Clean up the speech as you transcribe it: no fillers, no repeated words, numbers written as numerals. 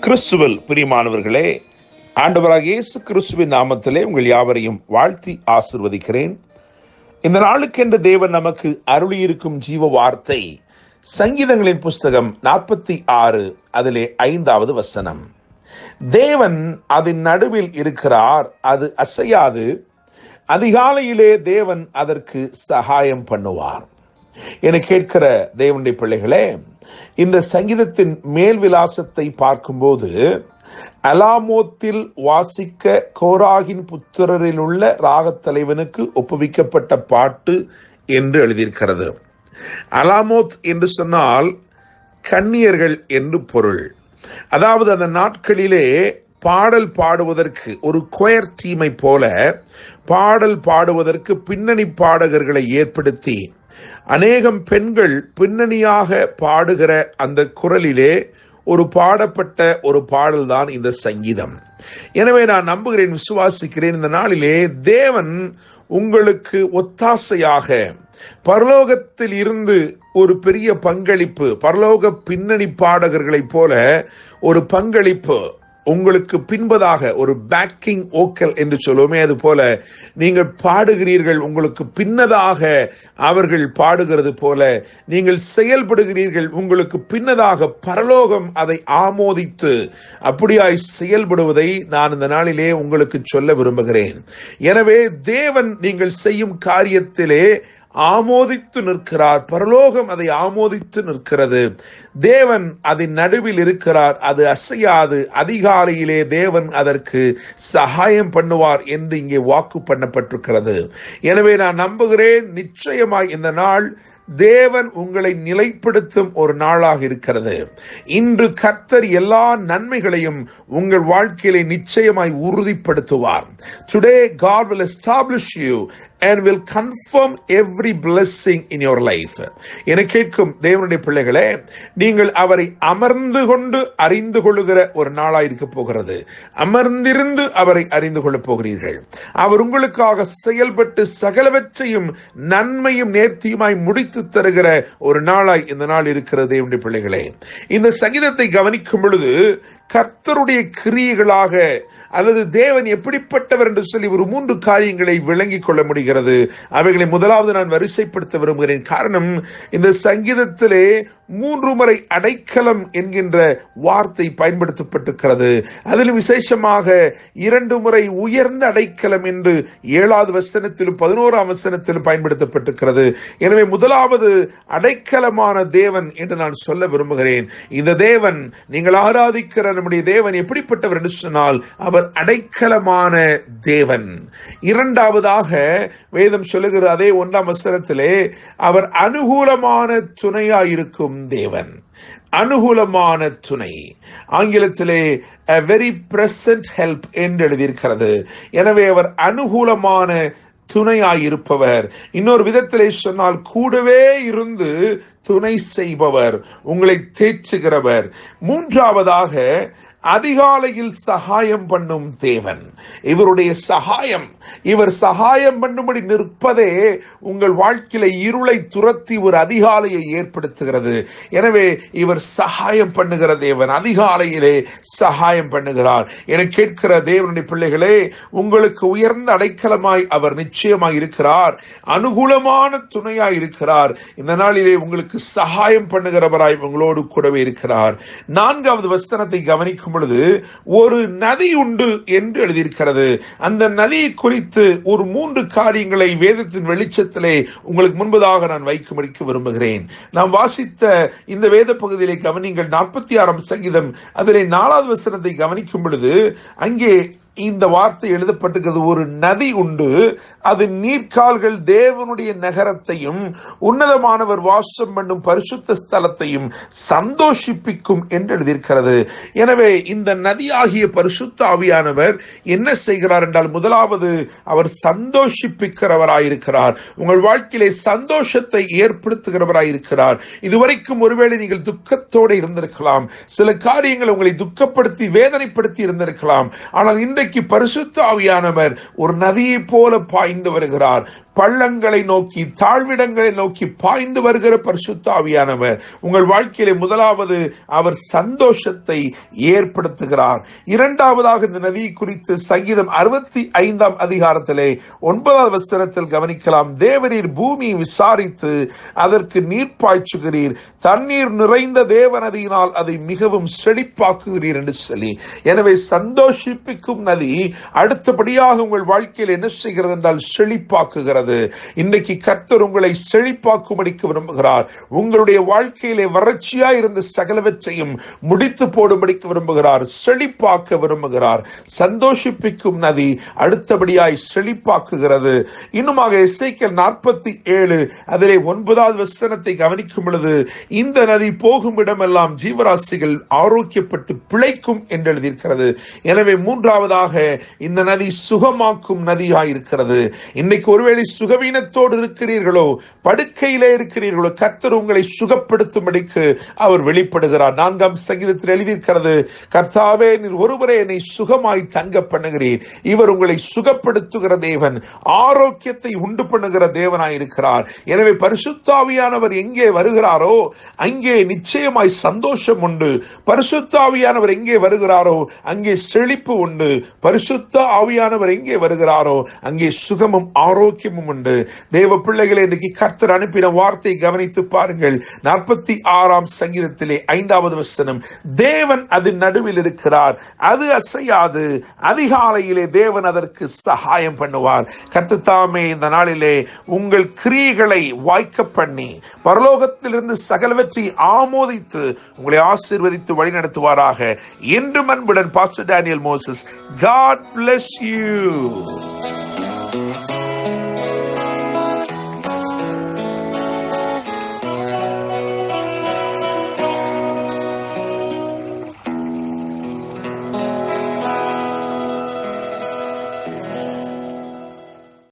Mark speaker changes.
Speaker 1: கிறிஸ்துவில் பிரியமானவர்களே, ஆண்டவராகிய இயேசு கிறிஸ்துவின் நாமத்திலே உங்கள் யாவரையும் வாழ்த்தி ஆசிர்வதிக்கிறேன். இந்த நாளுக்கென்று தேவன் நமக்கு அருளியிருக்கும் ஜீவ வார்த்தை சங்கீதங்களின் புஸ்தகம் 46 அதிலே 5வது வசனம். தேவன் அதன் நடுவில் இருக்கிறார், அது அசையாது. அதிகாலையிலே தேவன் அதற்கு சகாயம் பண்ணுவார். என கேட்கிற தேவனுடைய பிள்ளைகளே, இந்த சங்கீதத்தின் மேல் விலாசத்தை பார்க்கும்போது அலாமோத்தில் வாசிக்க கோராகின் புத்திரரில் உள்ள ராகத்தலைவனுக்கு ஒப்புவிக்கப்பட்ட பாட்டு என்று எழுதியிருக்கிறது. அலாமோத் என்று சொன்னால் கன்னியர்கள் என்று பொருள். அதாவது அந்த நாட்களிலே பாடல் பாடுவதற்கு ஒரு கொயர் டீமை போல பாடல் பாடுவதற்கு பின்னணி பாடகர்களை ஏற்படுத்தி அநேகம் பெண்கள் பின்னணியாக பாடுகிற அந்த குரலிலே ஒரு பாடப்பட்ட ஒரு பாடல் தான் இந்த சங்கீதம். எனவே நான் நம்புகிறேன், விசுவாசிக்கிறேன், இந்த நாளிலே தேவன் உங்களுக்கு ஒத்தாசையாக பரலோகத்தில் இருந்து ஒரு பெரிய பங்களிப்பு, பரலோக பின்னணி பாடகர்களைப் போல ஒரு பங்களிப்பு உங்களுக்கு பின்பதாக ஒரு பேக்கிங் ஓக்கல் என்று சொல்லுவோமே, அது போல நீங்கள் பாடுகிறீர்கள். உங்களுக்கு பின்னதாக அவர்கள் பாடுகிறது போல நீங்கள் செயல்படுகிறீர்கள். உங்களுக்கு பின்னதாக பரலோகம் அதை ஆமோதித்து அப்படியாய் செயல்படுவதை நான் இந்த நாளிலே உங்களுக்கு சொல்ல விரும்புகிறேன். எனவே தேவன் நீங்கள் செய்யும் காரியத்திலே ஆமோதித்து நிற்கிறார். பரலோகம் அதை ஆமோதித்து நிற்கிறது. தேவன் அதன் நடுவில் இருக்கிறார், அது அசையாது. அதிகாலையிலே தேவன் அதற்கு சகாயம் பண்ணுவார் என்று இங்கே வாக்கு பண்ணப்பட்டிருக்கிறது. எனவே நான் நம்புகிறேன், நிச்சயமாய் இந்த நாள் தேவன் உங்களை நிலைப்படுத்தும் ஒரு நாளாக இருக்கிறது. இன்று கர்த்தர் எல்லா நன்மைகளையும் உங்கள் வாழ்க்கையிலே நிச்சயமாய் உறுதிப்படுத்துவார். Today God will establish you and will confirm every blessing in your life. என கேட்கும் தேவனுடைய பிள்ளைகளே, நீங்கள் அவரை அமர்ந்து கொண்டு அறிந்து கொள்ளுகிற ஒரு நாளாக இருக்க போகிறது. அமர்ந்திருந்து அவரை அறிந்து கொள்ளப் போகிறீர்கள். அவர் உங்களுக்காக செயல்பட்டு சகலவற்றையும் நன்மையும் நேர்த்தியுமாய் முடித்து தருகிற ஒரு நாளாய் இந்த நாள் இருக்கிறது. தேவனுடைய பிள்ளைகளே, இந்த சங்கீதத்தை கவனிக்கும் பொழுது கர்த்தருடைய கிரியைகளாக அல்லது தேவன் எப்படிப்பட்டவர் என்று சொல்லி ஒரு 3 காரியங்களை விளங்கிக் கொள்ள முடிகிறது. அவைகளை முதலாவது நான் வரிசைப்படுத்த விரும்புகிறேன். காரணம், இந்த சங்கீதத்திலே 3 முறை அடைக்கலம் என்கின்ற வார்த்தை பயன்படுத்தப்பட்டிருக்கிறது. அதில் விசேஷமாக 2 முறை உயர்ந்த அடைக்கலம் என்று 7வது வசனத்திலும் 11ஆம் வசனத்திலும் பயன்படுத்தப்பட்டிருக்கிறது. எனவே முதலாவது அடைக்கலமான தேவன் என்று நான் சொல்ல விரும்புகிறேன். இந்த தேவன், நீங்கள் ஆராதிக்கிற நம்முடைய தேவன் எப்படிப்பட்டவர் என்று சொன்னால் அவர் அடைக்கலமான தேவன். இரண்டாவதாக வேதம் சொல்லுகிற அதே 1ஆம் வசனத்திலே அவர் அனுகூலமான துணையாயிருக்கும் தேவன். அனுகூலமான துணை, ஆங்கிலத்திலே a very present help என்று எழுதியிருக்கிறது. எனவே அவர் அனுகூலமான துணையாயிருப்பவர். இன்னொரு விதத்திலே சொன்னால் கூடவே இருந்து துணை செய்பவர், உங்களை தேற்றுகிறவர். மூன்றாவதாக அதிகாலையில் சகாயம் பண்ணும் தேவன். இவருடைய சகாயம், இவர் சகாயம் பண்ணும்படி நிற்பதே உங்கள் வாழ்க்கையில இருளை துரத்தி ஒரு அதிகாலையை ஏற்படுத்துகிறது. எனவே இவர் சகாயம் பண்ணுகிற தேவன், அதிகாலையிலே சகாயம் பண்ணுகிறார். என கேட்கிற தேவனுடைய பிள்ளைகளே, உங்களுக்கு உயர்ந்த அடைக்கலமாய் அவர் நிச்சயமாய் இருக்கிறார். அனுகூலமான துணையாய் இருக்கிறார். இந்த நாளிலே உங்களுக்கு சகாயம் பண்ணுகிறவராய் உங்களோடு கூடவே இருக்கிறார். 4வது வசனத்தை கவனிக்கும் பொழுது ஒரு நதி உண்டு என்று எழுதியிருக்கிறது. அந்த நதியை குறித்து ஒரு 3 காரியங்களை வேதத்தின் வெளிச்சத்திலே உங்களுக்கு முன்பதாக நான் வைக்கும்படிக்கு விரும்புகிறேன். நாம் வாசித்த இந்த வேத பகுதியிலே கவனிங்கள். 46ஆம் சங்கீதம் அதிலே 4வது வசனத்தை கவனிக்கும் பொழுது அங்கே இந்த வார்த்தை எழுதப்பட்டிருக்கிறது. ஒரு நதி உண்டு, அது நீர்க்கால்கள் தேவனுடைய நகரத்தையும் உன்னதமானவர் வாசம் பண்ணும் பரிசுத்த ஸ்தலத்தையும் சந்தோஷிப்பிக்கும் என்று எழுதியிருக்கிறது. எனவே இந்த நதியாகிய பரிசுத்த ஆவியானவர் என்ன செய்கிறார் என்றால், முதலாவது அவர் சந்தோஷிப்பிக்கிறவராயிருக்கிறார். உங்கள் வாழ்க்கையிலே சந்தோஷத்தை ஏற்படுத்துகிறவராயிருக்கிறார். இதுவரைக்கும் ஒருவேளை நீங்கள் துக்கத்தோடு இருந்திருக்கலாம், சில காரியங்கள் உங்களை துக்கப்படுத்தி வேதனைப்படுத்தி இருந்திருக்கலாம். ஆனால் இன்றைக்கு பரிசுத்த ஆவியானவர் ஒரு நதியை போல பாய்ந்து வருகிறார். பள்ளங்களை நோக்கி, தாழ்விடங்களை நோக்கி பாய்ந்து வருகிற பரிசுத்த ஆவியானவர் உங்கள் வாழ்க்கையிலே முதலாவது அவர் சந்தோஷத்தை ஏற்படுத்துகிறார். இரண்டாவதாக இந்த நதி குறித்து சங்கீதம் 65 அதிகாரத்திலே 9வது வசனத்தில் கவனிக்கலாம். தேவரீர் பூமியை விசாரித்து அதற்கு நீர் பாய்ச்சுகிறீர், தண்ணீர் நிறைந்த தேவநதியினால் அதை மிகவும் செழிப்பாக்குகிறீர் என்று சொல்லி. எனவே சந்தோஷிப்பிக்கும் நதி அடுத்தபடியாக உங்கள் வாழ்க்கையில் என்ன செய்கிறது என்றால் செழிப்பாக்குகிறது. இன்றைக்கு கர்த்தர் உங்களை செழிப்பாக்கும்படிக்கு விரும்புகிறார். உங்களுடைய வாழ்க்கையிலே வறட்சியாய் இருந்த சகலவற்றையும் முடித்து போடும்படிக்கு விரும்புகிறார், செழிப்பாக்க விரும்புகிறார். சந்தோஷிப்பிக்கும் நதி அடுத்தபடியாய் செழிப்பாக்குகிறது. இன்னுமாக எசேக்கியேல் 47 அதிலே 9வது வசனத்தை கவனிக்கும் பொழுது, இந்த நதி போகும் இடமெல்லாம் ஜீவராசிகள் ஆரோக்கியப்பட்டு பிழைக்கும் என்று எழுதியிருக்கிறது. எனவே மூன்றாவதாக இந்த நதி சுகமாக்கும் நதியாய் இருக்கிறது. இன்னைக்கு ஒருவேளை சுகவீனத்தோடு இருக்கிறீர்களோ, படுக்கையிலே இருக்கிறீர்களோ, கர்த்தர் உங்களை சுகப்படுத்தும்படிக்கு அவர் வெளிப்படுகிறார். 4ஆம் சங்கீதத்தில் எழுதியிருக்கிறது, கர்த்தாவே நீர் ஒருவரே என்னை சுகமாய் தங்க பண்ணுகிறீர். இவர் உங்களை சுகப்படுத்துகிற தேவன், ஆரோக்கியத்தை உண்டு பண்ணுகிற தேவனாய் இருக்கிறார். எனவே பரிசுத்த ஆவியானவர் எங்கே வருகிறாரோ அங்கே நிச்சயமாய் சந்தோஷம் உண்டு. பரிசுத்த ஆவியானவர் எங்கே வருகிறாரோ அங்கே செழிப்பு உண்டு. பரிசுத்த ஆவியானவர் எங்கே வருகிறாரோ அங்கே சுகமும் ஆரோக்கியமும் உண்டு. தேவ பிள்ளைகளை இன்றைக்கு கர்த்தர் அனுப்பின வார்த்தை கவனித்து பாருங்கள். 46ஆம் சங்கீதத்திலே 5வது வசனம், தேவன் அதன் நடுவில் இருக்கிறார், அது அசையாது, அதிகாலையிலே தேவன் அதற்கு சகாயம் பண்ணுவார். கர்த்தர் தாமே இந்த நாளிலே உங்கள் கிரியைகளை வாய்க்க பண்ணி பரலோகத்திலிருந்து சகலவற்றை ஆமோதித்து உங்களை ஆசீர்வதித்து வழிநடத்துவாராக. என்று அன்புடன் pastor Daniel Moses. God bless you.